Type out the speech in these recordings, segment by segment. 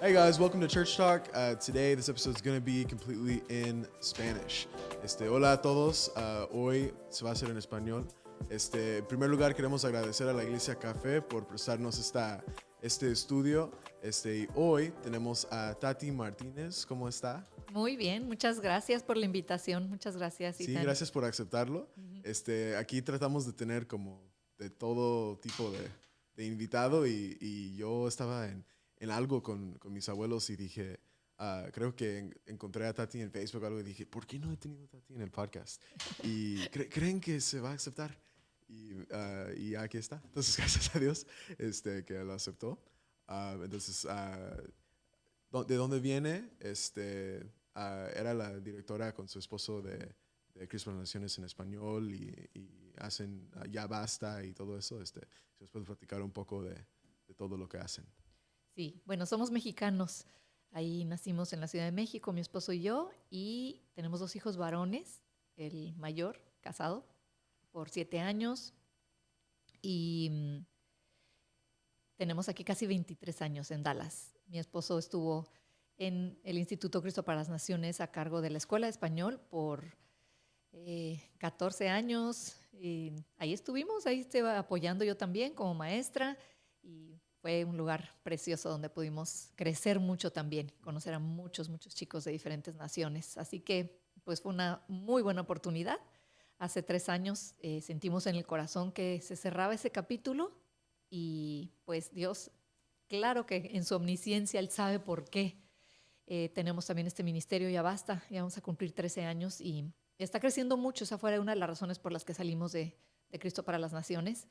Hey guys, welcome to Church Talk. Today, this episode is going to be completely in Spanish. Hola a todos. Hoy se va a hacer en español. En primer lugar, queremos agradecer a la Iglesia Café por prestarnos este estudio. Y hoy tenemos a Tati Martínez. ¿Cómo está? Muy bien, muchas gracias por la invitación. Muchas gracias, Sí, Ethan. gracias por aceptarlo. Aquí tratamos de tener como de todo tipo de invitado y yo estaba en algo con mis abuelos y dije, creo que encontré a Tati en Facebook o algo y dije, ¿por qué no he tenido a Tati en el podcast? Y creen que se va a aceptar. Y aquí está. Entonces, gracias a Dios que lo aceptó. Entonces, ¿de dónde viene? Era la directora con su esposo de Cristo para las Naciones en español y hacen Ya Basta y todo eso. Si os puedo platicar un poco de todo lo que hacen. Sí, bueno, somos mexicanos. Ahí nacimos en la Ciudad de México, mi esposo y yo, y tenemos 2 hijos varones, el mayor, casado por 7 años, y tenemos aquí casi 23 años en Dallas. Mi esposo estuvo en el Instituto Cristo para las Naciones a cargo de la Escuela de Español por 14 años. Y ahí estuvimos, ahí estaba apoyando yo también como maestra y fue un lugar precioso donde pudimos crecer mucho también, conocer a muchos chicos de diferentes naciones. Así que pues fue una muy buena oportunidad. Hace 3 años sentimos en el corazón que se cerraba ese capítulo y pues Dios, claro que en su omnisciencia Él sabe por qué. Tenemos también este ministerio Ya Basta, ya vamos a cumplir 13 años y está creciendo mucho. Esa fue una de las razones por las que salimos de Cristo para las Naciones.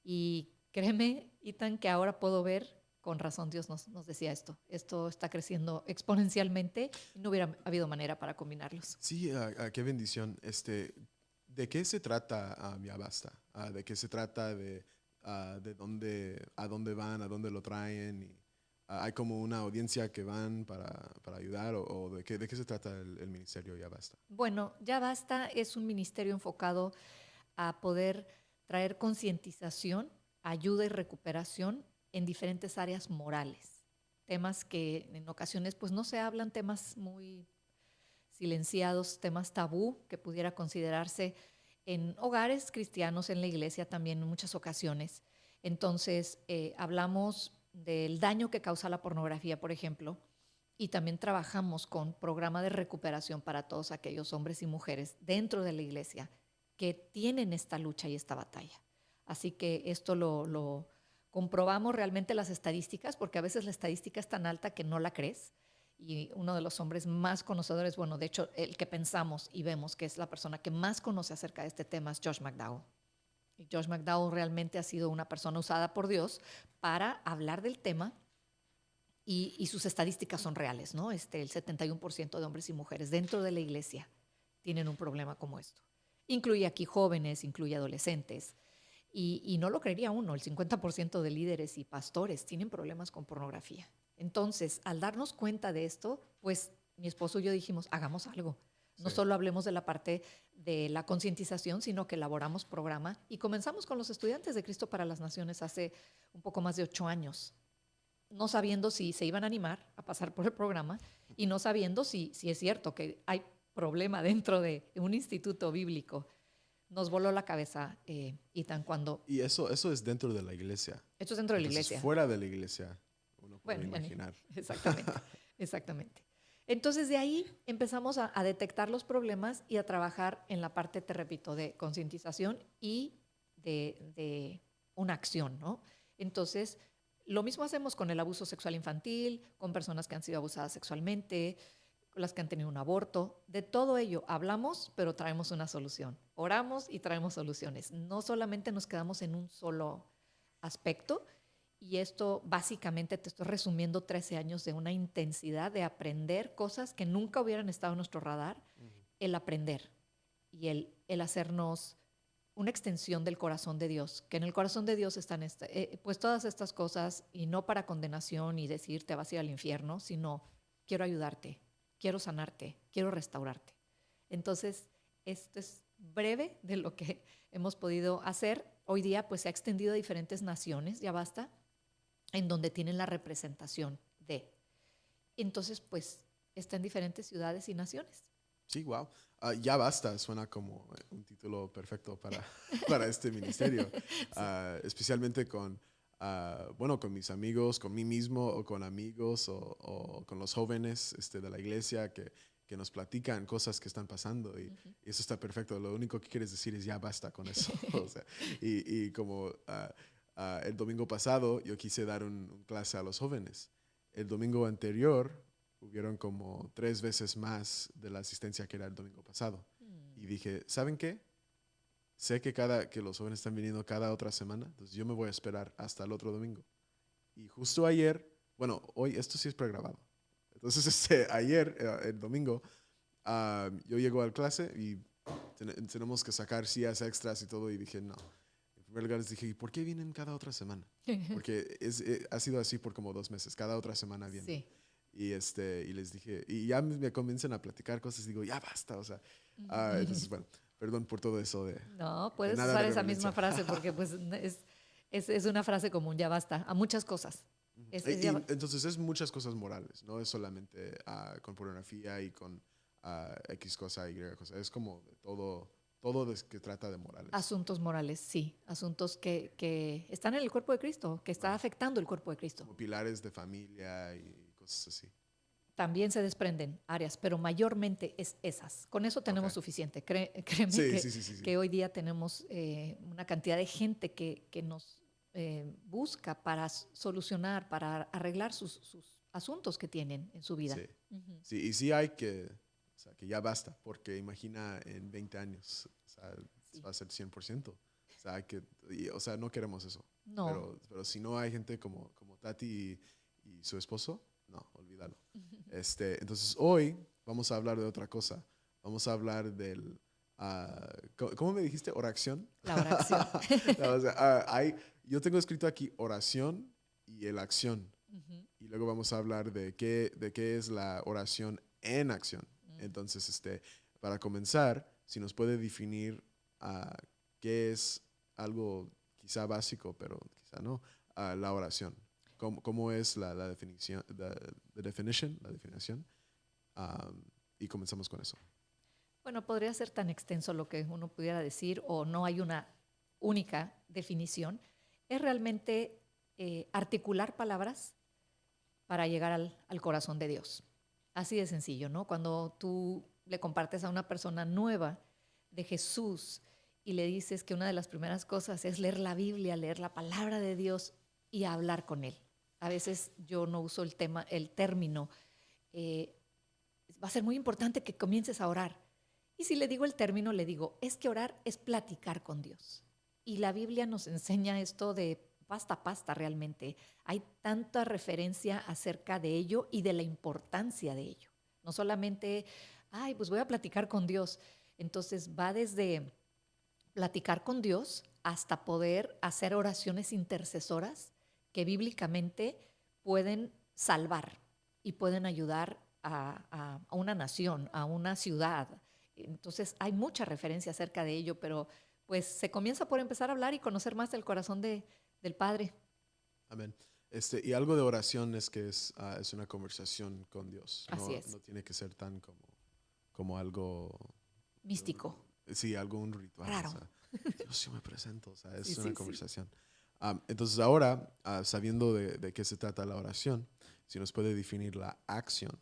Y créeme, Ethan, que ahora puedo ver, con razón Dios nos decía esto. Esto está creciendo exponencialmente y no hubiera habido manera para combinarlos. Sí, qué bendición. ¿De qué se trata Ya Basta? ¿De qué se trata? ¿De a dónde van? ¿A dónde lo traen? ¿Hay como una audiencia que van para ayudar? ¿O de qué se trata el ministerio Ya Basta? Bueno, Ya Basta es un ministerio enfocado a poder traer concientización, ayuda y recuperación en diferentes áreas morales. Temas que en ocasiones pues no se hablan, temas muy silenciados, temas tabú que pudiera considerarse en hogares cristianos, en la iglesia también en muchas ocasiones. Entonces, hablamos del daño que causa la pornografía, por ejemplo, y también trabajamos con programa de recuperación para todos aquellos hombres y mujeres dentro de la iglesia que tienen esta lucha y esta batalla. Así que esto lo comprobamos realmente las estadísticas, porque a veces la estadística es tan alta que no la crees. Y uno de los hombres más conocedores, bueno, de hecho, el que pensamos y vemos que es la persona que más conoce acerca de este tema es Josh McDowell. Y Josh McDowell realmente ha sido una persona usada por Dios para hablar del tema y sus estadísticas son reales, ¿no? El 71% de hombres y mujeres dentro de la iglesia tienen un problema como esto. Incluye aquí jóvenes, incluye adolescentes. Y no lo creería uno, el 50% de líderes y pastores tienen problemas con pornografía. Entonces, al darnos cuenta de esto, pues mi esposo y yo dijimos, hagamos algo. No Sí. solo hablemos de la parte de la concientización, sino que elaboramos programa y comenzamos con los estudiantes de Cristo para las Naciones hace un poco más de 8 años, no sabiendo si se iban a animar a pasar por el programa y no sabiendo si es cierto que hay problema dentro de un instituto bíblico. Nos voló la cabeza, Ethan, cuando... Y eso es dentro de la iglesia. Esto es dentro de la Entonces, iglesia. fuera de la iglesia, uno puede Bueno, imaginar. exactamente, exactamente. Entonces de ahí empezamos a detectar los problemas y a trabajar en la parte, te repito, de concientización y de una acción, ¿no? Entonces, lo mismo hacemos con el abuso sexual infantil, con personas que han sido abusadas sexualmente, con las que han tenido un aborto. De todo ello hablamos, pero traemos una solución. Oramos y traemos soluciones. No solamente nos quedamos en un solo aspecto, y esto básicamente te estoy resumiendo 13 años de una intensidad de aprender cosas que nunca hubieran estado en nuestro radar, el aprender y el hacernos una extensión del corazón de Dios, que en el corazón de Dios están pues todas estas cosas, y no para condenación y decir te vas a ir al infierno, sino quiero ayudarte, quiero sanarte, quiero restaurarte. Entonces, esto es breve de lo que hemos podido hacer. Hoy día pues se ha extendido a diferentes naciones, Ya Basta, en donde tienen la representación de Entonces, pues, está en diferentes ciudades y naciones. Sí, wow. Ya basta, suena como un título perfecto para, para este ministerio. Sí. Especialmente con, bueno, con mis amigos, con mí mismo o con amigos o con los jóvenes de la iglesia que nos platican cosas que están pasando y eso está perfecto. Lo único que quieres decir es ya basta con eso. O sea, y como el domingo pasado yo quise dar un clase a los jóvenes. El domingo anterior hubieron como 3 veces más de la asistencia que era el domingo pasado. Y dije, ¿saben qué? Sé que los jóvenes están viniendo cada otra semana, entonces yo me voy a esperar hasta el otro domingo. Y justo ayer, bueno, hoy esto sí es pregrabado. Entonces, ayer, el domingo, yo llego a clase y tenemos que sacar sillas extras y todo. Y dije, no. En primer lugar les dije, ¿y por qué vienen cada otra semana? Porque ha sido así por como 2 meses. Cada otra semana vienen. Sí. Y les dije, y ya me comienzan a platicar cosas y digo, ya basta, o sea. Entonces, bueno, perdón por todo eso No, de puedes nada usar de esa reverencia. misma frase porque pues es una frase común, ya basta, a muchas cosas. Y entonces es muchas cosas morales, no es solamente con pornografía y con X cosa, Y cosa, es como todo que trata de morales. Asuntos morales, sí, asuntos que están en el cuerpo de Cristo, que está afectando el cuerpo de Cristo. Como pilares de familia y cosas así. También se desprenden áreas, pero mayormente es esas. Con eso tenemos suficiente. Créeme Sí. que hoy día tenemos una cantidad de gente que nos busca para solucionar, para arreglar sus asuntos que tienen en su vida. Sí, sí, y sí hay o sea, que ya basta, porque imagina en 20 años, o sea, va a ser 100%. O sea, o sea, no queremos eso. No. Pero si no hay gente como Tati y su esposo, no, olvídalo. Entonces, hoy vamos a hablar de otra cosa. Vamos a hablar del... ¿cómo me dijiste? ¿Oración? La oración. No, o sea, yo tengo escrito aquí oración y el acción. Y luego vamos a hablar de qué es la oración en acción. Entonces, para comenzar, si nos puede definir qué es algo quizá básico, pero quizá no, la oración. ¿Cómo es la definición, la definición? Y comenzamos con eso. Bueno, podría ser tan extenso lo que uno pudiera decir o no hay una única definición. Es realmente articular palabras para llegar al corazón de Dios. Así de sencillo, ¿no? Cuando tú le compartes a una persona nueva de Jesús y le dices que una de las primeras cosas es leer la Biblia, leer la palabra de Dios y hablar con Él. A veces yo no uso el término. Va a ser muy importante que comiences a orar. Y si le digo el término, le digo, es que orar es platicar con Dios. Y la Biblia nos enseña esto de pasta a pasta realmente. Hay tanta referencia acerca de ello y de la importancia de ello. No solamente, ay, pues voy a platicar con Dios. Entonces va desde platicar con Dios hasta poder hacer oraciones intercesoras que bíblicamente pueden salvar y pueden ayudar a una nación, a una ciudad. Entonces hay mucha referencia acerca de ello, pero pues se comienza por empezar a hablar y conocer más del corazón del Padre. Amén. Y algo de oración es que es una conversación con Dios. Así es. No tiene que ser tan como algo... Místico. Sí, algo, un ritual. Raro. O sea, Dios, yo me presento. O sea, es Sí, una sí, conversación. Entonces ahora, sabiendo de qué se trata la oración, si nos puede definir la acción.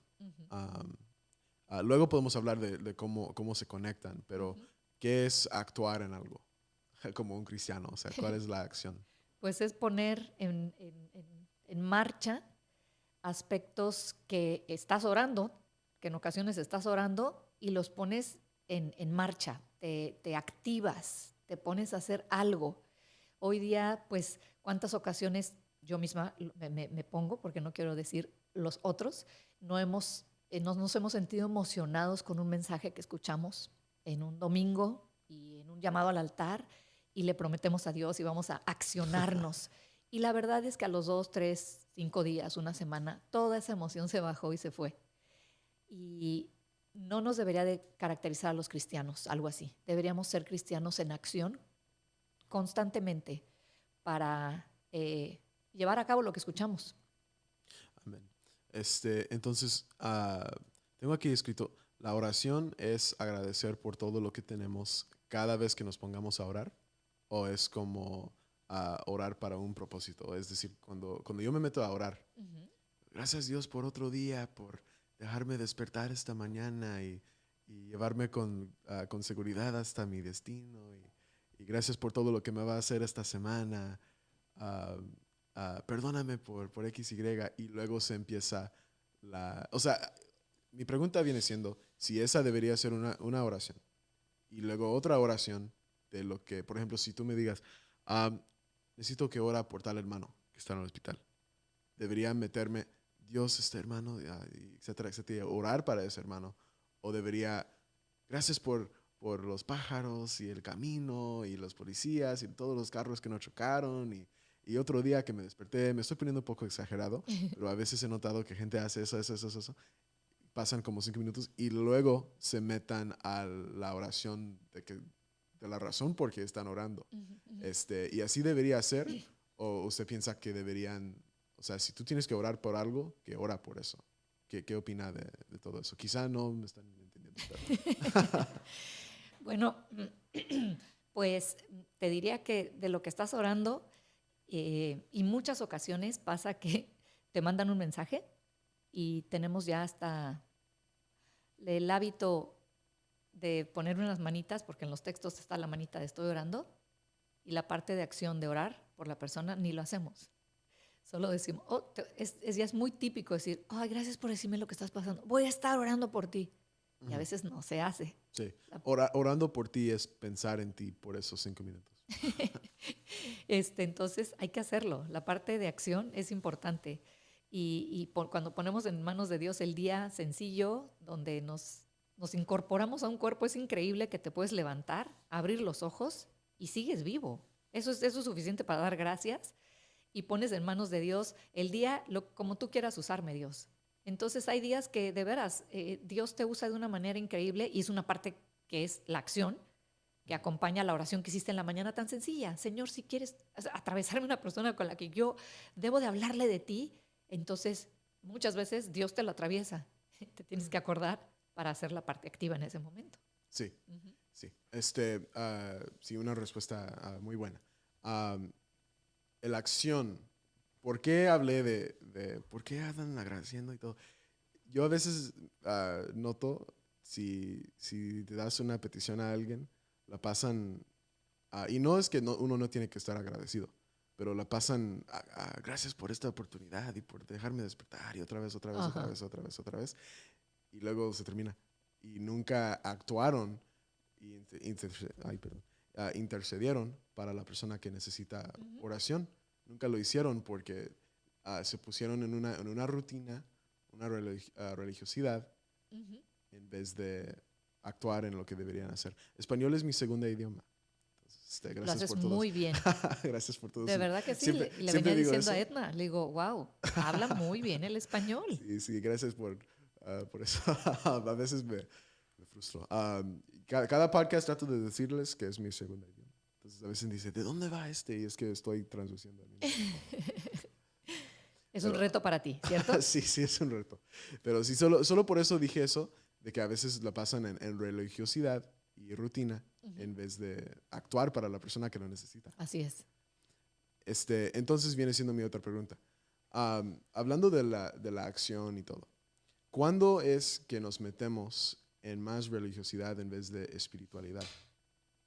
Luego podemos hablar de cómo se conectan, pero ¿qué es actuar en algo? Como un cristiano, o sea, ¿cuál es la acción? Pues es poner en marcha aspectos que estás orando, que en ocasiones estás orando y los pones en marcha, te activas, te pones a hacer algo. Hoy día, pues, ¿cuántas ocasiones yo misma me pongo, porque no quiero decir los otros, nos hemos sentido emocionados con un mensaje que escuchamos en un domingo y en un llamado al altar y le prometemos a Dios y vamos a accionarnos? Y la verdad es que a los 2, 3, 5 días, una semana, toda esa emoción se bajó y se fue. Y no nos debería de caracterizar a los cristianos, algo así. Deberíamos ser cristianos en acción constantemente para llevar a cabo lo que escuchamos. Amén. Entonces, tengo aquí escrito, la oración es agradecer por todo lo que tenemos cada vez que nos pongamos a orar, o es como orar para un propósito. Es decir, cuando yo me meto a orar, Ujú. gracias Dios por otro día, por dejarme despertar esta mañana y llevarme con seguridad hasta mi destino. Y gracias por todo lo que me va a hacer esta semana. ah, Perdóname por X, Y. Y luego se empieza O sea, mi pregunta viene siendo si esa debería ser una oración. Y luego otra oración de lo que, por ejemplo, si tú me digas, ah, necesito que ora por tal hermano que está en el hospital. Debería meterme, Dios, este hermano, etcétera, etcétera, orar para ese hermano. O debería, gracias por los pájaros y el camino y los policías y todos los carros que no chocaron. Y otro día que me desperté, me estoy poniendo un poco exagerado, pero a veces he notado que gente hace eso. Pasan como 5 minutos y luego se metan a la oración de la razón por qué están orando. Ujú, ujú. Y así debería ser, o usted piensa que deberían, o sea, si tú tienes que orar por algo, que ora por eso. ¿Qué opina de todo eso? Quizá no me están entendiendo, pero... Bueno, pues te diría que de lo que estás orando, y muchas ocasiones pasa que te mandan un mensaje y tenemos ya hasta el hábito de poner unas manitas, porque en los textos está la manita de estoy orando, y la parte de acción de orar por la persona ni lo hacemos. Solo decimos, ya es muy típico decir, ay, gracias por decirme lo que estás pasando, voy a estar orando por ti. Y a Ujú. veces no se hace. Sí. La- Orando por ti es pensar en ti por esos 5 minutos. Entonces hay que hacerlo. La parte de acción es importante. Cuando ponemos en manos de Dios el día sencillo, donde nos incorporamos a un cuerpo, es increíble que te puedes levantar, abrir los ojos y sigues vivo. Eso es suficiente para dar gracias y pones en manos de Dios el día como tú quieras usarme, Dios. Entonces hay días que de veras Dios te usa de una manera increíble y es una parte que es la acción que acompaña la oración que hiciste en la mañana tan sencilla. Señor, si quieres atravesarme una persona con la que yo debo de hablarle de ti, entonces muchas veces Dios te lo atraviesa. Te tienes que acordar para hacer la parte activa en ese momento. Sí, Ujú. sí. Sí, una respuesta muy buena. Um, la acción. ¿Por qué hablé de por qué andan agradeciendo y todo? Yo a veces noto si te das una petición a alguien, la pasan, y no es que uno no tiene que estar agradecido, pero la pasan, gracias por esta oportunidad y por dejarme despertar y otra vez, otra vez, otra Ajá. vez, otra vez, otra vez, y luego se termina. Y nunca actuaron y intercedieron para la persona que necesita Ujú, oración. Nunca lo hicieron porque se pusieron en una rutina, una religiosidad, ujú. en vez de actuar en lo que deberían hacer. Español es mi segundo idioma. Entonces, Lo gracias haces por todos. muy bien. Gracias por todos. De verdad que sí. Siempre, Le siempre venía digo diciendo a eso. Edna, le digo, wow, habla muy bien el español. Sí, sí, gracias por eso. A veces me frustro. Cada podcast trato de decirles que es mi segundo idioma. Entonces a veces dice, ¿de dónde va este? Y es que estoy traduciendo a mí mismo. Es un Pero reto para ti, ¿cierto? sí, sí, es un reto. Pero sí, solo por eso dije eso, de que a veces la pasan en religiosidad y rutina Ujú. en vez de actuar para la persona que lo necesita. Así es. Entonces viene siendo mi otra pregunta. Hablando de la acción y todo, ¿cuándo es que nos metemos en más religiosidad en vez de espiritualidad?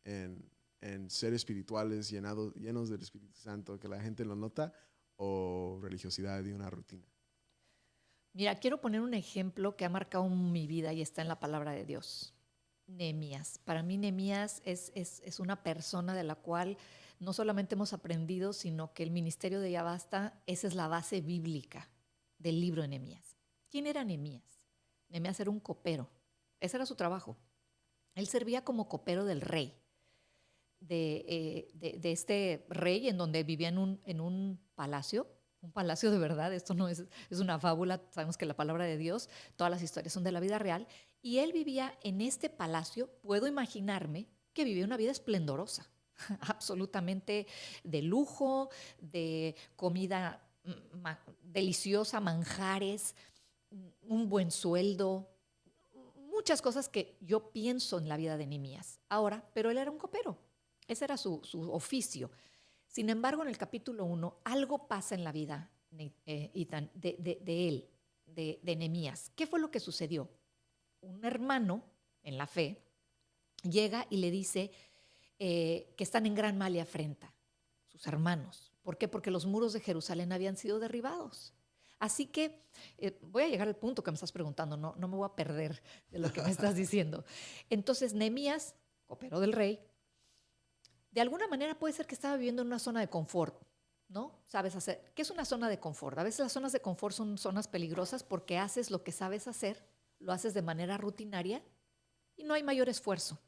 En ser espirituales, llenos del Espíritu Santo, que la gente lo nota, o religiosidad y una rutina. Mira, quiero poner un ejemplo que ha marcado mi vida y está en la palabra de Dios. Nehemías. Para mí Nehemías es una persona de la cual no solamente hemos aprendido, sino que el ministerio de Ya Basta, esa es la base bíblica del libro de Nehemías. ¿Quién era Nehemías? Nehemías era un copero. Ese era su trabajo. Él servía como copero del rey, de este rey en donde vivía en un palacio de verdad, esto no es una fábula, sabemos que la palabra de Dios, todas las historias son de la vida real, y él vivía en este palacio, puedo imaginarme que vivía una vida esplendorosa, absolutamente de lujo, de comida deliciosa, manjares, un buen sueldo, muchas cosas que yo pienso en la vida de Nehemías. Ahora, pero él era un copero, ese era su oficio. Sin embargo, en el capítulo 1, algo pasa en la vida, Ethan, de él, de Nehemías. ¿Qué fue lo que sucedió? Un hermano en la fe llega y le dice que están en gran mal y afrenta, sus hermanos. ¿Por qué? Porque los muros de Jerusalén habían sido derribados. Así que voy a llegar al punto que me estás preguntando, no me voy a perder de lo que me estás diciendo. Entonces, Nehemías, copero del rey, de alguna manera puede ser que estaba viviendo en una zona de confort, ¿no? Sabes hacer. ¿Qué es una zona de confort? A veces las zonas de confort son zonas peligrosas porque haces lo que sabes hacer, lo haces de manera rutinaria y no hay mayor esfuerzo.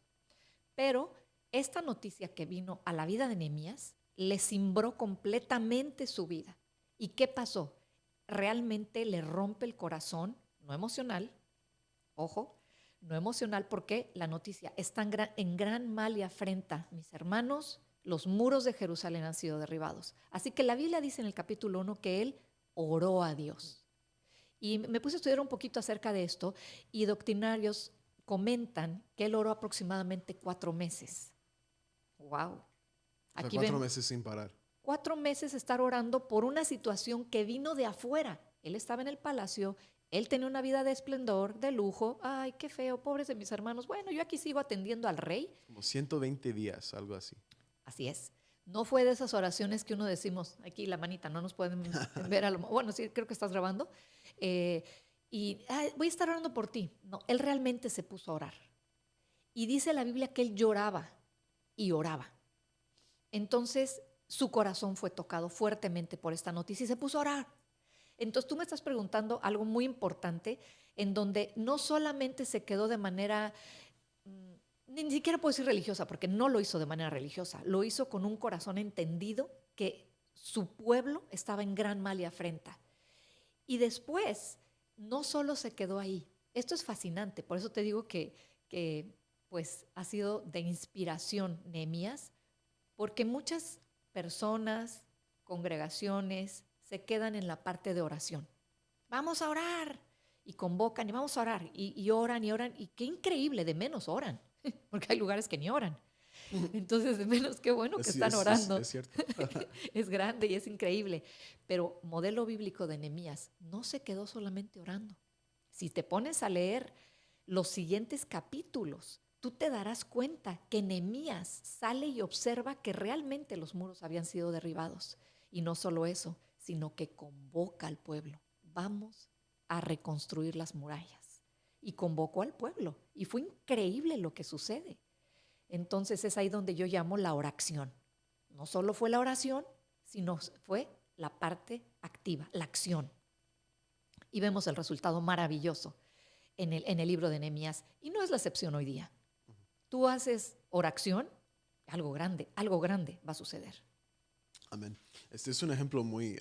Pero esta noticia que vino a la vida de Nehemías le cimbró completamente su vida. ¿Y qué pasó? Realmente le rompe el corazón, no emocional, ojo, no emocional porque la noticia está en gran mal y afrenta. Mis hermanos, los muros de Jerusalén han sido derribados. Así que la Biblia dice en el capítulo 1 que él oró a Dios. Y me puse a estudiar un poquito acerca de esto y doctrinarios comentan que él oró aproximadamente 4 meses. ¡Wow! Aquí 4 meses sin parar. 4 meses estar orando por una situación que vino de afuera. Él estaba en el palacio, él tenía una vida de esplendor, de lujo. Ay, qué feo, pobres de mis hermanos. Bueno, yo aquí sigo atendiendo al rey. Como 120 días, algo así. Así es. No fue de esas oraciones que uno decimos, aquí la manita, no nos pueden ver a lo... Bueno, sí, creo que estás grabando. Voy a estar orando por ti. No, él realmente se puso a orar. Y dice la Biblia que él lloraba y oraba. Entonces, su corazón fue tocado fuertemente por esta noticia y se puso a orar. Entonces, tú me estás preguntando algo muy importante en donde no solamente se quedó de manera, ni siquiera puedo decir religiosa, porque no lo hizo de manera religiosa, lo hizo con un corazón entendido que su pueblo estaba en gran mal y afrenta. Y después, no solo se quedó ahí. Esto es fascinante, por eso te digo que pues, ha sido de inspiración Nehemías, porque muchas personas, congregaciones, se quedan en la parte de oración. Vamos a orar. Y convocan y vamos a orar. Y oran y oran. Y qué increíble, de menos oran. Porque hay lugares que ni oran. Entonces, de menos qué bueno que están orando. Es cierto. Es grande y es increíble. Pero modelo bíblico de Nehemías no se quedó solamente orando. Si te pones a leer los siguientes capítulos, tú te darás cuenta que Nehemías sale y observa que realmente los muros habían sido derribados. Y no solo eso, sino que convoca al pueblo. Vamos a reconstruir las murallas. Y convocó al pueblo. Y fue increíble lo que sucede. Entonces es ahí donde yo llamo la oración. No solo fue la oración, sino fue la parte activa, la acción. Y vemos el resultado maravilloso en el libro de Nehemías. Y no es la excepción hoy día. Tú haces oración, algo grande va a suceder. Amén. Este es un ejemplo muy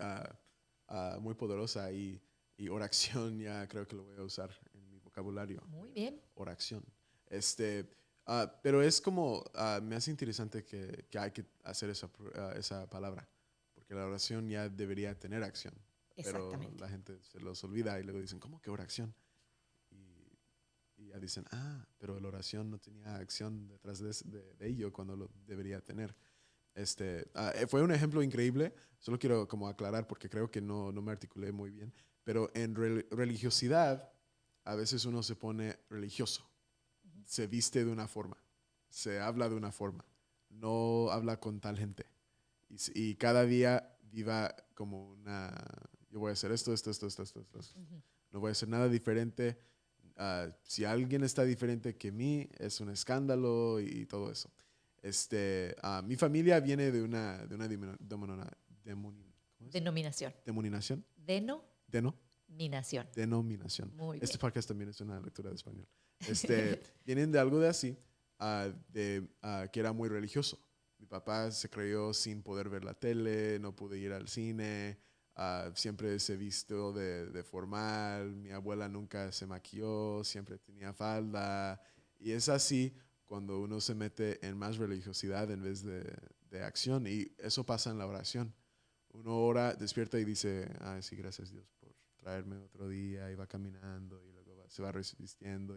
poderosa y oración ya creo que lo voy a usar en mi vocabulario. Muy bien. Oración. Pero es como, me hace interesante que hay que hacer esa palabra, porque la oración ya debería tener acción. Pero la gente se los olvida y luego dicen, ¿cómo que oración? Y ya dicen, pero la oración no tenía acción detrás de ello cuando lo debería tener. Fue un ejemplo increíble, solo quiero como aclarar porque creo que no me articulé muy bien, pero en religiosidad a veces uno se pone religioso, se viste de una forma, se habla de una forma, no habla con tal gente y cada día viva como yo voy a hacer esto. No voy a hacer nada diferente. Si alguien está diferente que mí, es un escándalo y todo eso. Mi familia viene de una denominación. ¿Denominación? Denominación. Muy bien. Este podcast también es una lectura de español. Vienen de algo de así, que era muy religioso. Mi papá se crió sin poder ver la tele, no pude ir al cine, siempre se vistió de formal, mi abuela nunca se maquilló, siempre tenía falda. Y es así cuando uno se mete en más religiosidad en vez de acción. Y eso pasa en la oración. Uno ora, despierta y dice, sí, gracias Dios por traerme otro día, y va caminando, y luego se va resistiendo.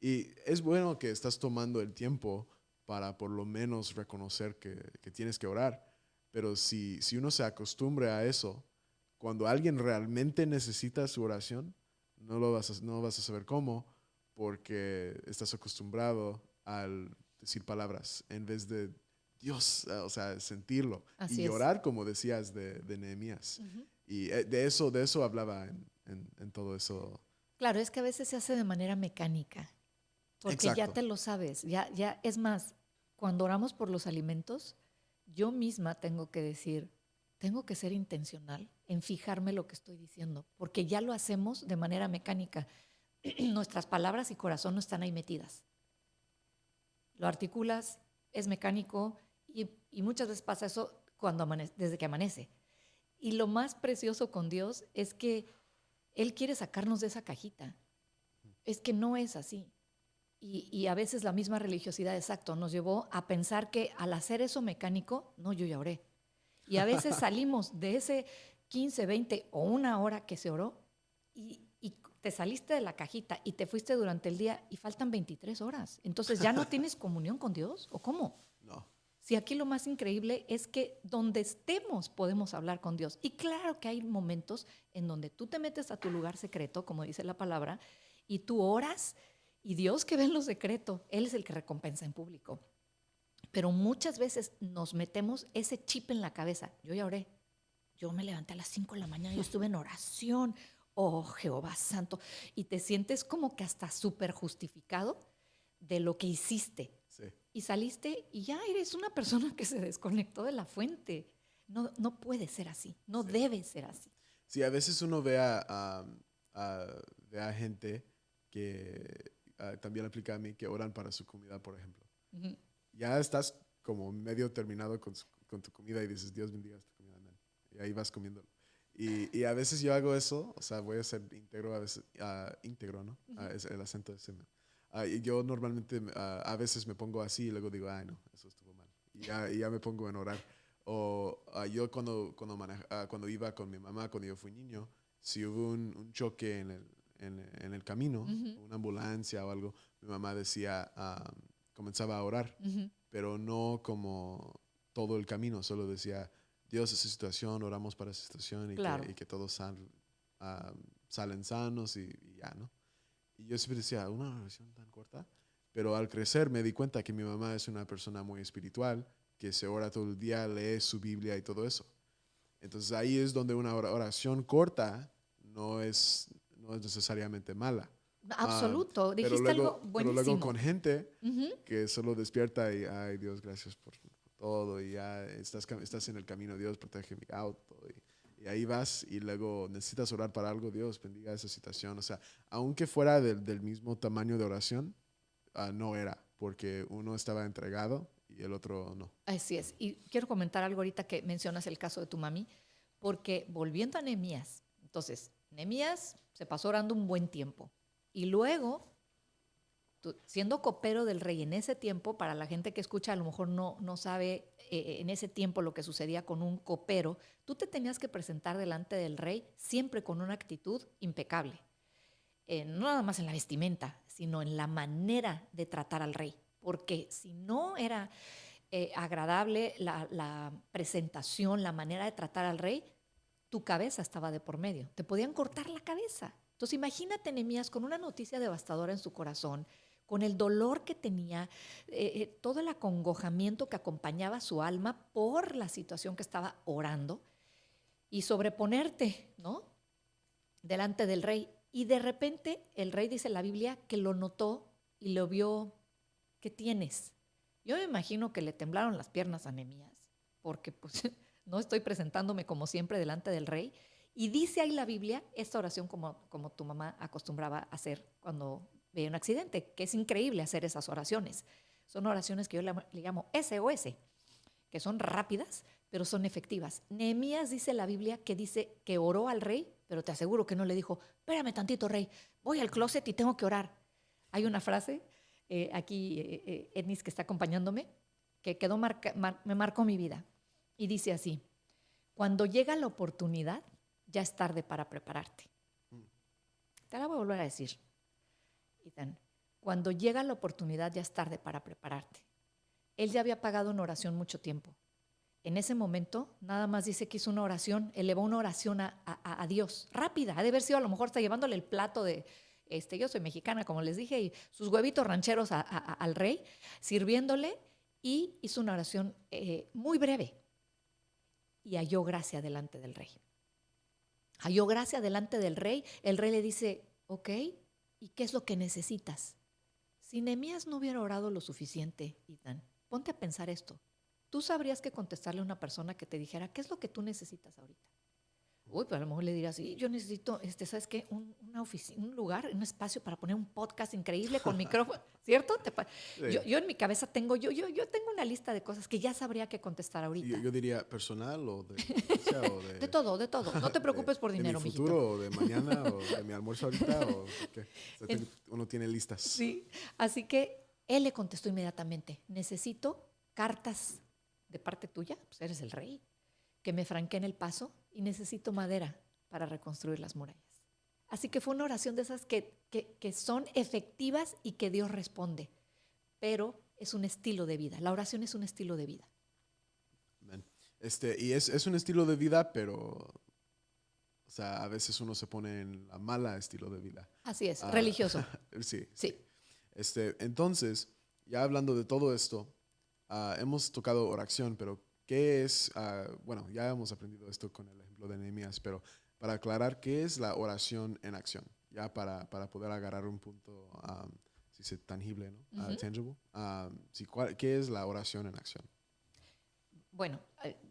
Y es bueno que estás tomando el tiempo para por lo menos reconocer que tienes que orar. Pero si uno se acostumbra a eso, cuando alguien realmente necesita su oración, no vas a saber cómo, porque estás acostumbrado al decir palabras en vez de Dios, o sea, sentirlo y Así es. llorar, como decías de Nehemías. Ujú. Y de eso hablaba en todo eso. Claro, es que a veces se hace de manera mecánica, porque ya Exacto. te lo sabes, ya, es más, cuando oramos por los alimentos, yo misma tengo que decir, tengo que ser intencional en fijarme lo que estoy diciendo, porque ya lo hacemos de manera mecánica. Nuestras palabras y corazón no están ahí metidas. Lo articulas, es mecánico y muchas veces pasa eso desde que amanece. Y lo más precioso con Dios es que Él quiere sacarnos de esa cajita. Es que no es así. Y a veces la misma religiosidad, exacto, nos llevó a pensar que al hacer eso mecánico, no, yo ya oré. Y a veces salimos de ese 15, 20 o una hora que se oró y te saliste de la cajita y te fuiste durante el día y faltan 23 horas. Entonces, ¿ya no tienes comunión con Dios? ¿O cómo? No. Si aquí lo más increíble es que donde estemos podemos hablar con Dios. Y claro que hay momentos en donde tú te metes a tu lugar secreto, como dice la palabra, y tú oras y Dios que ve en lo secreto, Él es el que recompensa en público. Pero muchas veces nos metemos ese chip en la cabeza. Yo ya oré. Yo me levanté a las 5 de la mañana, yo estuve en oración. Oh, Jehová Santo. Y te sientes como que hasta súper justificado de lo que hiciste. Sí. Y saliste y ya eres una persona que se desconectó de la fuente. No, no puede ser así, no Sí. debe ser así. Sí, a veces uno ve a gente que también aplica a mí, que oran para su comida, por ejemplo. Ujú. Ya estás como medio terminado con tu comida y dices, Dios bendiga esta comida, amén. Y ahí vas comiéndolo. Y a veces yo hago eso, o sea, voy a ser íntegro, a veces, íntegro, ¿no? Ujú. Es el acento ese. Y yo normalmente a veces me pongo así y luego digo, ay, no, eso estuvo mal. Y ya me pongo en orar. O yo cuando iba con mi mamá, cuando yo fui niño, si hubo un choque en el camino, Ujú. una ambulancia o algo, mi mamá decía, comenzaba a orar, Ujú. pero no como todo el camino, solo decía, Dios, esa situación, oramos para esa situación Claro. y que todos salen sanos y ya, ¿no? Y yo siempre decía, una oración tan corta, pero al crecer me di cuenta que mi mamá es una persona muy espiritual, que se ora todo el día, lee su Biblia y todo eso. Entonces ahí es donde una oración corta no es necesariamente mala. Absoluto, Pero dijiste algo luego con buenísimo. gente Ujú. que solo despierta y, ay Dios, gracias por todo, y ya estás en el camino, Dios, protege mi auto, y ahí vas y luego necesitas orar para algo, Dios, bendiga esa situación. O sea, aunque fuera del mismo tamaño de oración, no era, porque uno estaba entregado y el otro no. Así es. Y quiero comentar algo ahorita que mencionas el caso de tu mami, porque volviendo a Nehemías, entonces, Nehemías se pasó orando un buen tiempo. Y luego siendo copero del rey en ese tiempo, para la gente que escucha a lo mejor no sabe en ese tiempo lo que sucedía con un copero, tú te tenías que presentar delante del rey siempre con una actitud impecable. No nada más en la vestimenta, sino en la manera de tratar al rey. Porque si no era agradable la presentación, la manera de tratar al rey, tu cabeza estaba de por medio. Te podían cortar la cabeza. Entonces imagínate Nehemías con una noticia devastadora en su corazón, con el dolor que tenía, todo el acongojamiento que acompañaba su alma por la situación que estaba orando y sobreponerte, ¿no? Delante del rey. Y de repente el rey dice en la Biblia que lo notó y lo vio. ¿Qué tienes? Yo me imagino que le temblaron las piernas a Nehemías, porque pues no estoy presentándome como siempre delante del rey. Y dice ahí la Biblia esta oración como tu mamá acostumbraba a hacer cuando veía un accidente, que es increíble hacer esas oraciones. Son oraciones que yo le llamo SOS, que son rápidas, pero son efectivas. Nehemías dice en la Biblia que dice que oró al rey, pero te aseguro que no le dijo, espérame tantito, rey, voy al closet y tengo que orar. Hay una frase aquí, Ednis, que está acompañándome, que me marcó mi vida. Y dice así, cuando llega la oportunidad, ya es tarde para prepararte. Te la voy a volver a decir. Ethan, cuando llega la oportunidad ya es tarde para prepararte. Él ya había pagado una oración mucho tiempo. En ese momento, nada más dice que hizo una oración, elevó una oración a Dios, rápida, ha de haber sido a lo mejor está llevándole el plato de, yo soy mexicana, como les dije, y sus huevitos rancheros al rey, sirviéndole, y hizo una oración muy breve, y halló gracia delante del rey. Halló gracia delante del rey, el rey le dice, ok, ¿y qué es lo que necesitas? Si Nehemías no hubiera orado lo suficiente, Ethan, ponte a pensar esto. Tú sabrías que contestarle a una persona que te dijera, ¿qué es lo que tú necesitas ahorita? Uy, pero a lo mejor le dirás, sí, yo necesito, ¿sabes qué? Una oficina, un lugar, un espacio para poner un podcast increíble con micrófono, ¿cierto? Sí. Yo en mi cabeza tengo, yo tengo una lista de cosas que ya sabría que contestar ahorita. Yo diría personal o de iglesia o de... De todo. No te preocupes por dinero, de mi futuro, mijito. o de mañana, o de mi almuerzo ahorita, o qué. O sea, uno tiene listas. Sí, así que él le contestó inmediatamente, necesito cartas de parte tuya, pues eres el rey, que me franqueen el paso y necesito madera para reconstruir las murallas. Así que fue una oración de esas que son efectivas y que Dios responde, pero es un estilo de vida. La oración es un estilo de vida. Amen. Y es un estilo de vida, pero o sea, a veces uno se pone en la mala estilo de vida. Así es, religioso. Sí. Sí. Entonces, ya hablando de todo esto, hemos tocado oración, pero ¿qué es? Bueno, ya hemos aprendido esto con el ejemplo de Nehemías, pero para aclarar, ¿qué es la oración en acción? Ya para poder agarrar un punto, si se tangible, ¿no? Uh-huh. Tangible. Sí, ¿qué es la oración en acción? Bueno,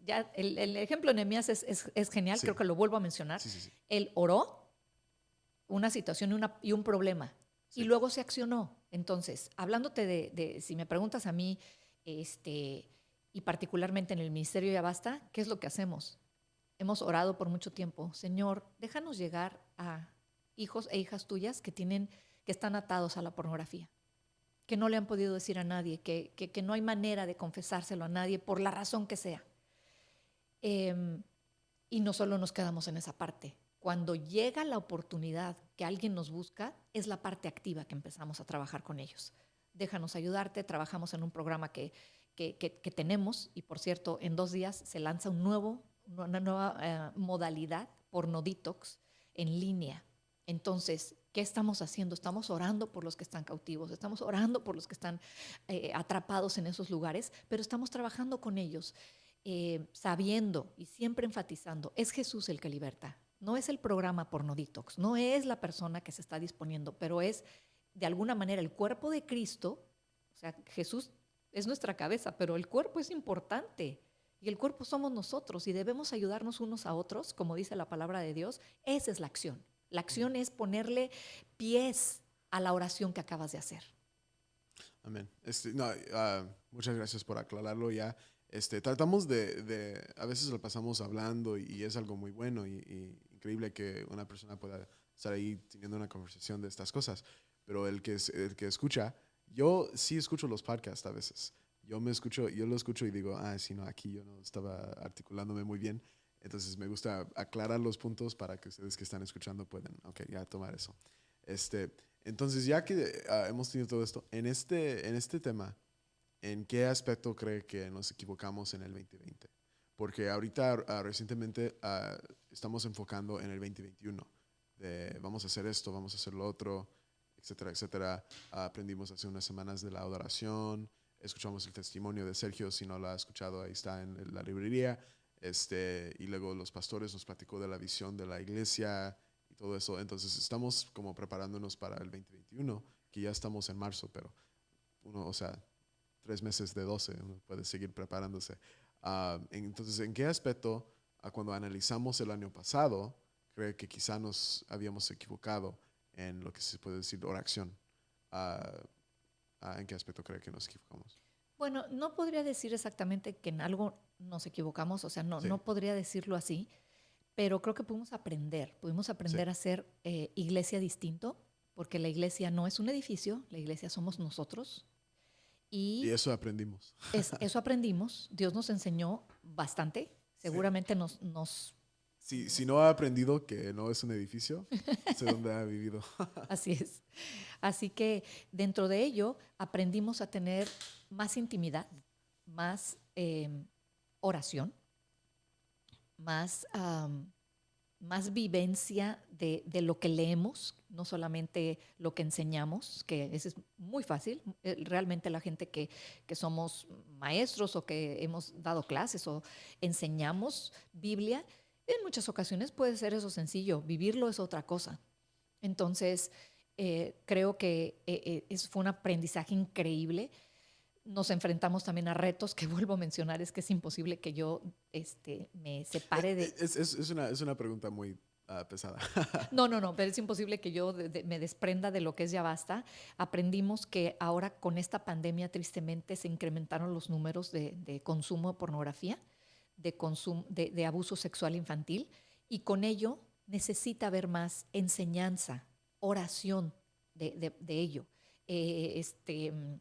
ya el ejemplo de Nehemías es genial, Sí. creo que lo vuelvo a mencionar. Sí. Él oró una situación y un problema, sí, y luego se accionó. Entonces, hablándote de si me preguntas a mí, y particularmente en el Ministerio Ya Basta, ¿qué es lo que hacemos? Hemos orado por mucho tiempo. Señor, déjanos llegar a hijos e hijas tuyas que están atados a la pornografía, que no le han podido decir a nadie, que no hay manera de confesárselo a nadie por la razón que sea. Y no solo nos quedamos en esa parte. Cuando llega la oportunidad que alguien nos busca, es la parte activa que empezamos a trabajar con ellos. Déjanos ayudarte, trabajamos en un programa que tenemos, y por cierto, en 2 días se lanza una nueva modalidad, Porno Detox, en línea. Entonces, ¿qué estamos haciendo? Estamos orando por los que están cautivos, estamos orando por los que están atrapados en esos lugares, pero estamos trabajando con ellos, sabiendo y siempre enfatizando, es Jesús el que liberta. No es el programa Porno Detox, no es la persona que se está disponiendo, pero es de alguna manera el cuerpo de Cristo. O sea, Jesús es nuestra cabeza, pero el cuerpo es importante. Y el cuerpo somos nosotros y debemos ayudarnos unos a otros, como dice la palabra de Dios. Esa es la acción. La acción es ponerle pies a la oración que acabas de hacer. Amén. Muchas gracias por aclararlo ya. Tratamos a veces lo pasamos hablando y es algo muy bueno y increíble que una persona pueda estar ahí teniendo una conversación de estas cosas. Pero el que escucha, yo sí escucho los podcasts a veces. Yo lo escucho y digo, sí, no, aquí yo no estaba articulándome muy bien. Entonces me gusta aclarar los puntos para que ustedes que están escuchando puedan, ya tomar eso. Entonces ya que hemos tenido todo esto, en este tema, ¿en qué aspecto cree que nos equivocamos en el 2020? Porque ahorita recientemente estamos enfocando en el 2021. Vamos a hacer esto, vamos a hacer lo otro, etcétera, etcétera. Aprendimos hace unas semanas de la adoración. Escuchamos el testimonio de Sergio, si no lo ha escuchado, ahí está en la librería. Y luego los pastores nos platicó de la visión de la iglesia y todo eso. Entonces estamos como preparándonos para el 2021, que ya estamos en marzo, pero 3 meses de 12, uno puede seguir preparándose. Entonces, ¿en qué aspecto, cuando analizamos el año pasado, cree que quizá nos habíamos equivocado en lo que se puede decir oración? ¿En qué aspecto cree que nos equivocamos? Bueno, no podría decir exactamente que en algo nos equivocamos, sí. No podría decirlo así, pero creo que pudimos aprender sí. A ser iglesia distinto, porque la iglesia no es un edificio, la iglesia somos nosotros. Y eso aprendimos. Eso aprendimos, Dios nos enseñó bastante, seguramente sí. Si no ha aprendido que no es un edificio, no sé dónde ha vivido. Así es. Así que dentro de ello aprendimos a tener más intimidad, más oración, más, más vivencia de lo que leemos, no solamente lo que enseñamos, que eso es muy fácil. Realmente la gente que somos maestros o que hemos dado clases o enseñamos Biblia, en muchas ocasiones puede ser eso sencillo, vivirlo es otra cosa. Entonces, creo que eso fue un aprendizaje increíble. Nos enfrentamos también a retos que vuelvo a mencionar, es que es imposible que yo me separe de... Es una pregunta muy pesada. No, no, no, pero es imposible que yo me desprenda de lo que es Ya Basta. Aprendimos que ahora con esta pandemia tristemente se incrementaron los números de consumo de pornografía, de abuso sexual infantil, y con ello necesita haber más enseñanza, oración de ello. Eh, este, mm,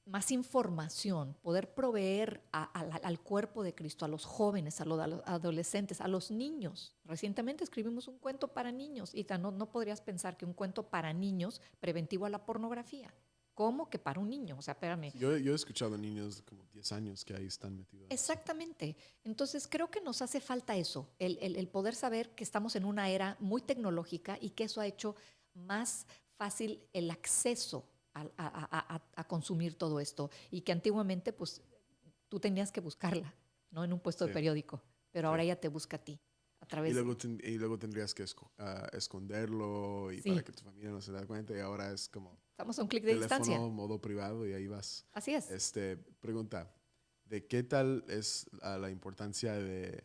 Más información, poder proveer al cuerpo de Cristo, a los jóvenes, a los adolescentes, a los niños. Recientemente escribimos un cuento para niños y no podrías pensar que un cuento para niños preventivo a la pornografía. ¿Cómo que para un niño? O sea, espérame. Yo he escuchado niños de como 10 años que ahí están metidos. Exactamente. Entonces creo que nos hace falta eso, el poder saber que estamos en una era muy tecnológica y que eso ha hecho más fácil el acceso a consumir todo esto y que antiguamente pues tú tenías que buscarla, ¿no? En un puesto de Sí, periódico, pero ahora sí. ella te busca a ti a Y través de... luego, y luego tendrías que esconderlo y para Sí, que tu familia no se dé cuenta y ahora es como estamos a un clic de distancia. teléfono, modo privado y ahí vas. Así es. Pregunta, ¿de qué tal es la importancia de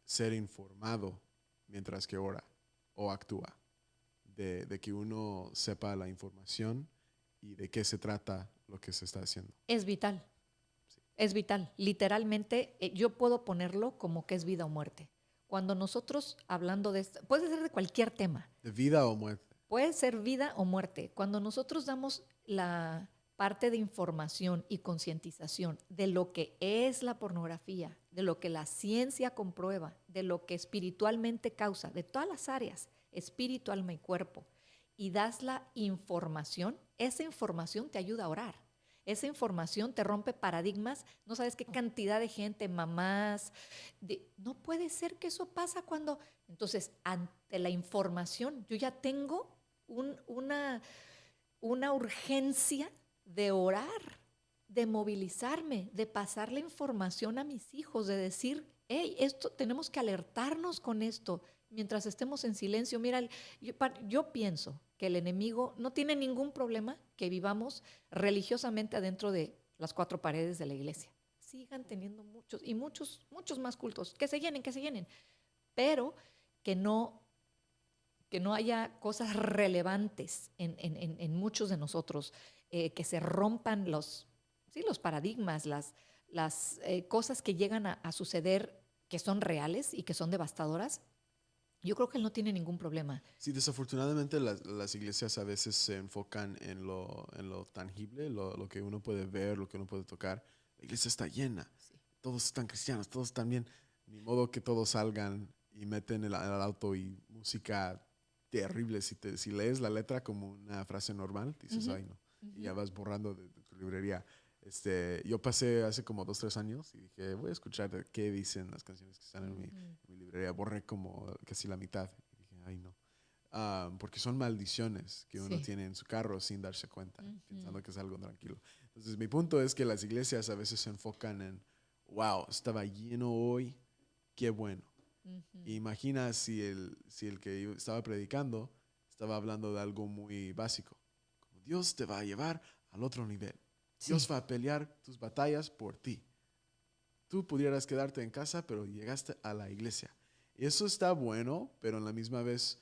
ser informado mientras que ora o actúa? De que uno sepa la información y de qué se trata lo que se está haciendo. Es vital, Sí. es vital. Literalmente yo puedo ponerlo como que es vida o muerte. Cuando nosotros hablando de esto, puede ser de cualquier tema, De vida o muerte. puede ser vida o muerte. Cuando nosotros damos la parte de información y concientización de lo que es la pornografía, de lo que la ciencia comprueba, de lo que espiritualmente causa, de todas las áreas, espíritu, alma y cuerpo, y das la información, esa información te ayuda a orar. Esa información te rompe paradigmas. No sabes qué cantidad de gente, mamás, no puede ser que eso pasa cuando... Entonces, ante la información, yo ya tengo un, una urgencia de orar, de movilizarme, de pasar la información a mis hijos, de decir, hey, esto tenemos que alertarnos con esto mientras estemos en silencio. Mira, yo pienso que el enemigo no tiene ningún problema que vivamos religiosamente adentro de las cuatro paredes de la iglesia. Sigan teniendo muchos y muchos más cultos, que se llenen, pero que no haya cosas relevantes en muchos de nosotros, que se rompan los paradigmas, las cosas que llegan a suceder que son reales y que son devastadoras. Yo creo que él no tiene ningún problema. Sí, desafortunadamente las iglesias a veces se enfocan en lo tangible, lo que uno puede ver, lo que uno puede tocar. La iglesia está llena, Sí. todos están cristianos, todos están bien. Ni modo que todos salgan y meten el auto y música terrible. Si lees la letra como una frase normal, dices, Ujú, ay no, y ujú. ya vas borrando de tu librería. Yo pasé hace como 2, 3 años y dije, voy a escuchar qué dicen las canciones que están Ujú, en mi librería. Borré como casi la mitad. Y dije, ay no. Porque son maldiciones que uno sí. tiene en su carro sin darse cuenta, Ujú, pensando que es algo tranquilo. Entonces, mi punto es que las iglesias a veces se enfocan en, wow, estaba lleno hoy, qué bueno. ujú. Imagina si el que estaba predicando estaba hablando de algo muy básico, como Dios te va a llevar al otro nivel. Dios Sí. va a pelear tus batallas por ti. Tú pudieras quedarte en casa, pero llegaste a la iglesia. Eso está bueno, pero en la misma vez,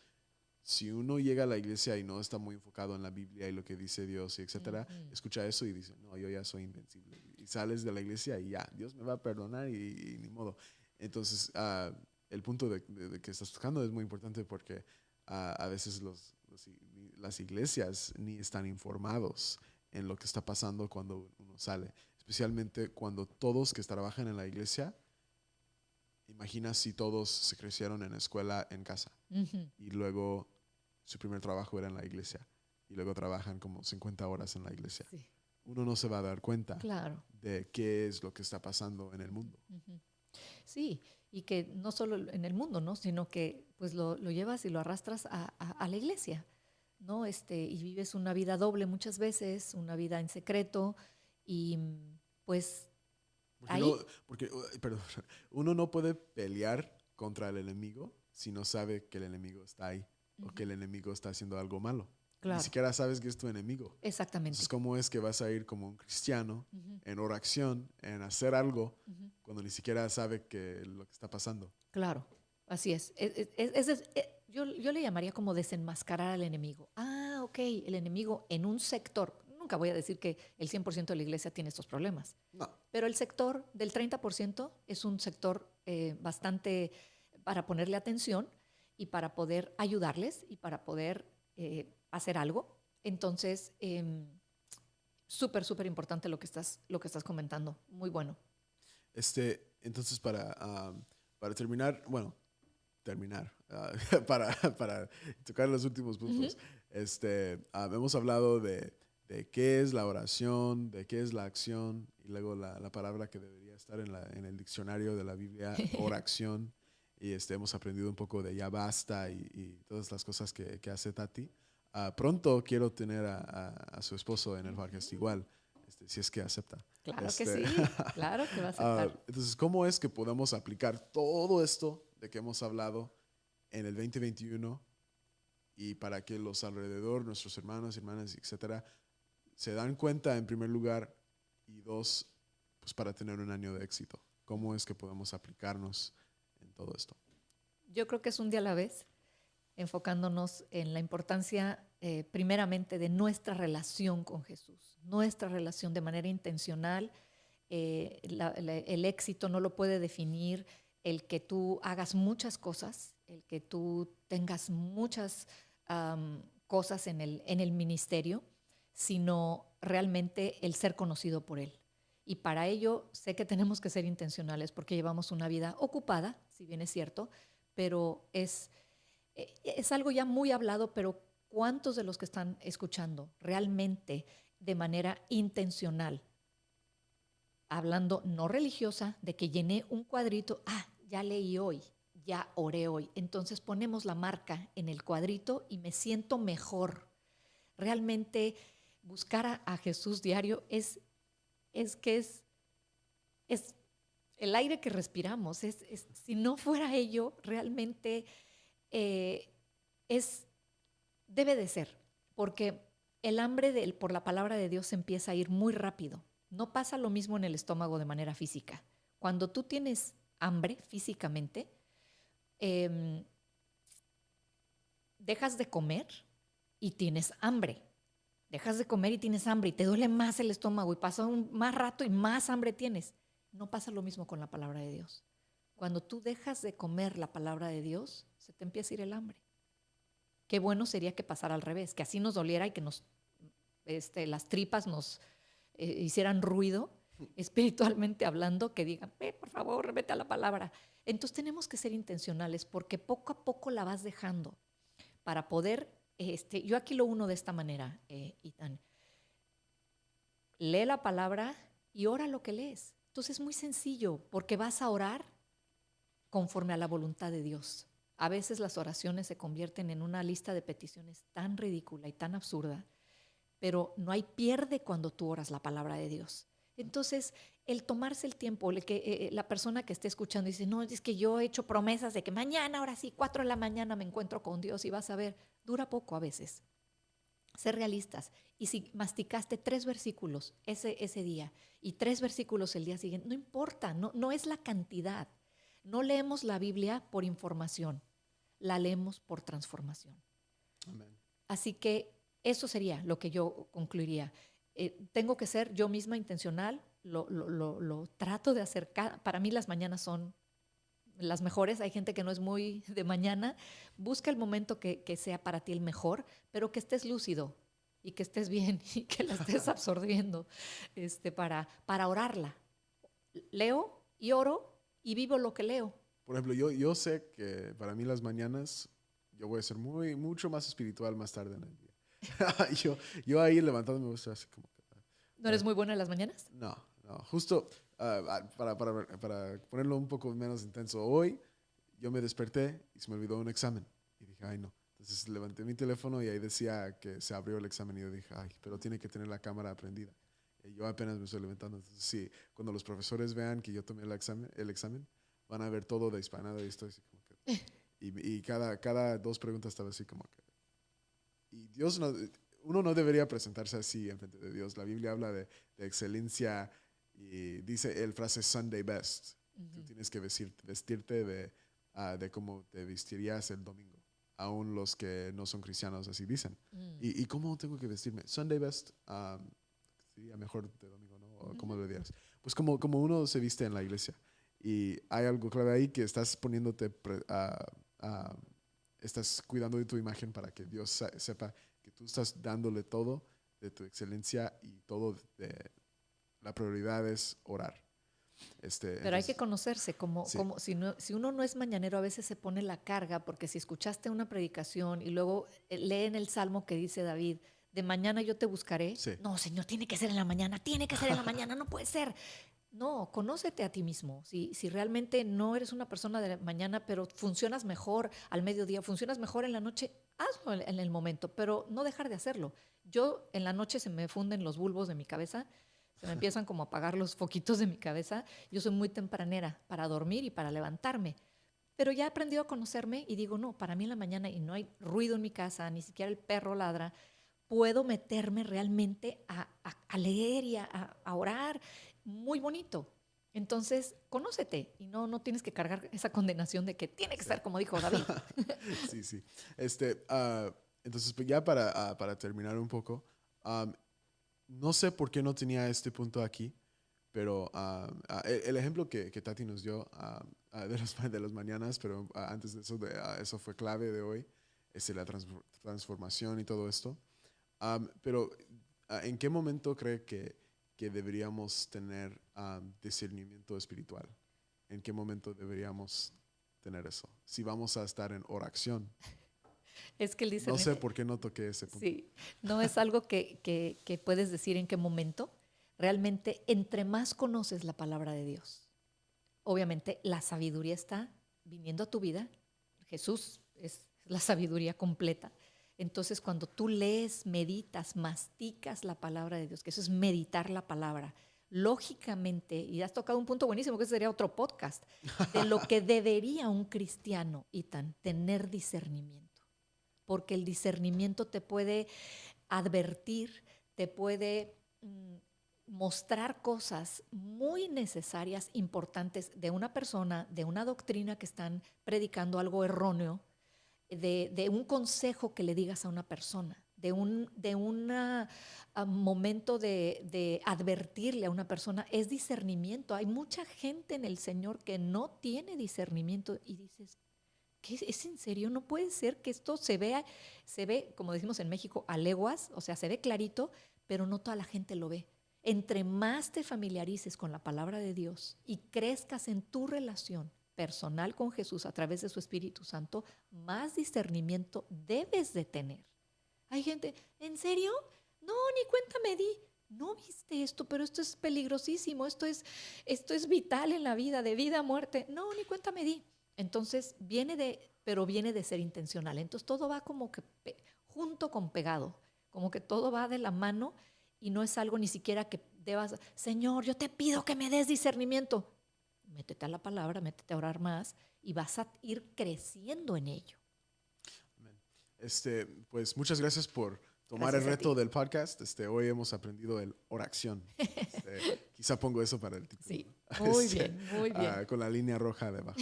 si uno llega a la iglesia y no está muy enfocado en la Biblia y lo que dice Dios y etcétera, Ujú. escucha eso y dice, no, yo ya soy invencible. Y sales de la iglesia y ya, Dios me va a perdonar y ni modo. Entonces, el punto de que estás tocando es muy importante porque a veces las iglesias ni están informados en lo que está pasando cuando uno sale, especialmente cuando todos que trabajan en la iglesia imagina si todos se crecieron en escuela, en casa, Ujú. y luego su primer trabajo era en la iglesia, y luego trabajan como 50 horas en la iglesia. Sí, Uno no se va a dar cuenta claro. de qué es lo que está pasando en el mundo. Ujú. Sí, y que no solo en el mundo, ¿no? Sino que pues lo llevas y lo arrastras a la iglesia, ¿no? Y vives una vida doble muchas veces, una vida en secreto, y pues Porque, no, ahí, porque perdón, uno no puede pelear contra el enemigo si no sabe que el enemigo está ahí o que ujú, el enemigo está haciendo algo malo. Ni claro, siquiera sabes que es tu enemigo. Entonces, exactamente. ¿cómo es que vas a ir como un cristiano Ujú, en oración, en hacer algo, ujú. cuando ni siquiera sabe que lo que está pasando? Claro, así es. Yo le llamaría como desenmascarar al enemigo. Ah, ok, el enemigo en un sector. Nunca voy a decir que el 100% de la iglesia tiene estos problemas, No. pero el sector del 30% es un sector bastante para ponerle atención y para poder ayudarles y para poder hacer algo. Entonces, súper, súper importante lo que estás comentando. Muy bueno. Entonces, para terminar, bueno, para tocar los últimos Ujú, puntos, hemos hablado de qué es la oración, de qué es la acción, y luego la palabra que debería estar en el diccionario de la Biblia, oración, y hemos aprendido un poco de ya basta y todas las cosas que hace Tati. Pronto quiero tener a su esposo en el podcast ujú. igual, si es que acepta. Claro que Este, sí, claro que va a aceptar. entonces, ¿cómo es que podemos aplicar todo esto de que hemos hablado en el 2021 y para que los alrededor, nuestros hermanos, hermanas, etcétera, se dan cuenta en primer lugar y dos, pues para tener un año de éxito? ¿Cómo es que podemos aplicarnos en todo esto? Yo creo que es un día a la vez, enfocándonos en la importancia primeramente de nuestra relación con Jesús, nuestra relación de manera intencional. El éxito no lo puede definir el que tú hagas muchas cosas, el que tú tengas muchas cosas en el ministerio, sino realmente el ser conocido por Él. Y para ello sé que tenemos que ser intencionales porque llevamos una vida ocupada, si bien es cierto, pero es algo ya muy hablado, pero ¿cuántos de los que están escuchando realmente de manera intencional, hablando no religiosa, de que llené un cuadrito, ya leí hoy, ya oré hoy, entonces ponemos la marca en el cuadrito y me siento mejor? Realmente buscar a Jesús diario es que es el aire que respiramos. Si no fuera ello, realmente eh, es, debe de ser, porque el hambre por la palabra de Dios empieza a ir muy rápido. No pasa lo mismo en el estómago de manera física. Cuando tú tienes hambre físicamente, eh, dejas de comer y tienes hambre. Dejas de comer y tienes hambre y te duele más el estómago y pasa más rato y más hambre tienes. No pasa lo mismo con la palabra de Dios. Cuando tú dejas de comer la palabra de Dios, se te empieza a ir el hambre. Qué bueno sería que pasara al revés, que así nos doliera y que las tripas nos hicieran ruido, espiritualmente hablando, que digan, por favor, vete a la palabra. Entonces tenemos que ser intencionales porque poco a poco la vas dejando para poder, yo aquí lo uno de esta manera, Ethan. Lee la palabra y ora lo que lees. Entonces es muy sencillo porque vas a orar conforme a la voluntad de Dios. A veces las oraciones se convierten en una lista de peticiones tan ridícula y tan absurda, pero no hay pierde cuando tú oras la palabra de Dios. Entonces, el tomarse el tiempo, la persona que esté escuchando dice, no, es que yo he hecho promesas de que mañana, ahora sí, 4 de la mañana me encuentro con Dios y vas a ver, dura poco a veces. Ser realistas. Y si masticaste 3 versículos ese día y 3 versículos el día siguiente, no importa, no es la cantidad. No leemos la Biblia por información, la leemos por transformación. Amén. Así que eso sería lo que yo concluiría. Tengo que ser yo misma intencional, lo trato de hacer. Para mí las mañanas son las mejores. Hay gente que no es muy de mañana. Busca el momento que sea para ti el mejor, pero que estés lúcido y que estés bien y que la estés absorbiendo para orarla. Leo y oro y vivo lo que leo. por ejemplo, yo sé que para mí las mañanas yo voy a ser mucho más espiritual más tarde en el día. yo ahí levantándome voy a estar así como que, ¿No eres muy buena en las mañanas? no, no, justo para ponerlo un poco menos intenso, hoy yo me desperté y se me olvidó un examen y dije, ay no. Entonces levanté mi teléfono y ahí decía que se abrió el examen y yo dije, ay, pero tiene que tener la cámara prendida. Y yo apenas me estoy levantando. Entonces sí, cuando los profesores vean que yo tomé el examen van a ver todo de hispanado y estoy así como que... Y cada dos preguntas estaba así como que... Y Dios no, uno no debería presentarse así en frente de Dios. La Biblia habla de excelencia y dice el frase Sunday best. Tú tienes que vestirte de cómo te vestirías el domingo. Aún los que no son cristianos así dicen. ¿Y cómo tengo que vestirme? Sunday best sería mejor de domingo, ¿no? ¿O cómo lo dirías? Pues como uno se viste en la iglesia. Y hay algo clave ahí que estás poniéndote, estás cuidando de tu imagen para que Dios sepa que tú estás dándole todo de tu excelencia y todo de la prioridad es orar. Pero Entonces, hay que conocerse, sí, si uno no es mañanero, a veces se pone la carga, porque si escuchaste una predicación y luego leen el salmo que dice David, de mañana yo te buscaré. sí. No, Señor, tiene que ser en la mañana, tiene que ser en la mañana, no puede ser. No, conócete a ti mismo. Si realmente no eres una persona de mañana, pero funcionas mejor al mediodía, funcionas mejor en la noche, hazlo en el momento, pero no dejar de hacerlo. Yo en la noche se me funden los bulbos de mi cabeza, se me empiezan como a apagar los foquitos de mi cabeza. Yo soy muy tempranera para dormir y para levantarme. Pero ya he aprendido a conocerme y digo, no, para mí en la mañana y no hay ruido en mi casa, ni siquiera el perro ladra, puedo meterme realmente a leer y a orar. Muy bonito. Entonces, conócete y no tienes que cargar esa condenación de que tiene que Sí. ser como dijo David. Sí, sí. Entonces, pues ya para terminar un poco, no sé por qué no tenía este punto aquí, pero el ejemplo que Tati nos dio de las mañanas, pero antes de eso, eso fue clave de hoy, la transformación y todo esto. Pero, ¿en qué momento cree que deberíamos tener discernimiento espiritual? ¿En qué momento deberíamos tener eso? Si vamos a estar en oración. Es que el No sé discernimiento, por qué no toqué ese punto. sí, no es algo que puedes decir en qué momento. Realmente, entre más conoces la palabra de Dios, obviamente la sabiduría está viniendo a tu vida. Jesús es la sabiduría completa. Entonces, cuando tú lees, meditas, masticas la palabra de Dios, que eso es meditar la palabra, lógicamente, y has tocado un punto buenísimo, que ese sería otro podcast, de lo que debería un cristiano, Ethan, tener discernimiento. Porque el discernimiento te puede advertir, te puede mostrar cosas muy necesarias, importantes de una persona, de una doctrina que están predicando algo erróneo, de un consejo que le digas a una persona, de un momento de advertirle a una persona. Es discernimiento. Hay mucha gente en el Señor que no tiene discernimiento y dices, ¿qué es en serio? No puede ser que esto se ve, como decimos en México, a leguas, o sea, se ve clarito, pero no toda la gente lo ve. Entre más te familiarices con la palabra de Dios y crezcas en tu relación personal con Jesús a través de su Espíritu Santo, más discernimiento debes de tener. Hay gente, ¿en serio? No, ni cuenta me di. No viste esto, pero esto es peligrosísimo, esto es vital en la vida, de vida a muerte. No, ni cuenta me di. Entonces pero viene de ser intencional. Entonces todo va como que junto con pegado, como que todo va de la mano y no es algo ni siquiera que debas, Señor, yo te pido que me des discernimiento. Métete a la palabra, métete a orar más y vas a ir creciendo en ello. Amén. Pues muchas gracias por tomar el Gracias a reto ti. del podcast. Hoy hemos aprendido el oración. Quizá pongo eso para el título. Sí, ¿No? muy bien, muy bien. Con la línea roja debajo.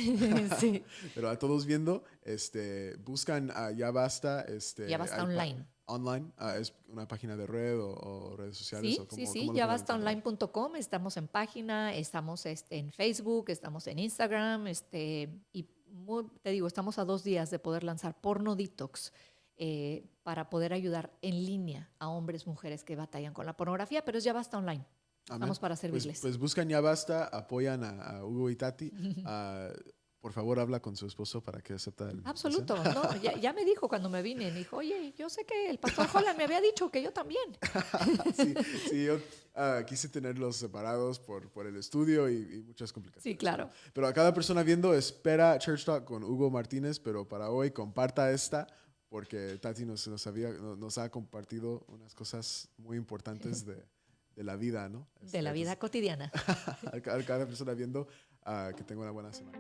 Sí, Pero a todos viendo, buscan Ya Basta. ya basta online. Online. ¿Es una página de red o redes sociales? Sí, ¿O sí, cómo, sí, cómo lo ya pueden encontrar? bastaonline.com, estamos en página, estamos en Facebook, estamos en Instagram, y te digo, estamos a 2 días de poder lanzar Porno Detox, para poder ayudar en línea a hombres, mujeres que batallan con la pornografía, pero es ya basta online. Amén. Estamos para servirles. Pues buscan Ya Basta, apoyan a Hugo y Tati. por favor habla con su esposo para que acepte la invitación. Absoluto, no, ya me dijo cuando me vine, me dijo, oye, yo sé que el pastor Holland me había dicho que yo también. Sí, yo quise tenerlos separados por el estudio y muchas complicaciones. Sí, claro. Pero a cada persona viendo, espera Church Talk con Hugo Martínez, pero para hoy comparta esta, porque Tati nos ha compartido unas cosas muy importantes de la vida, ¿no? De la vida cotidiana. A cada persona viendo, que tenga una buena semana.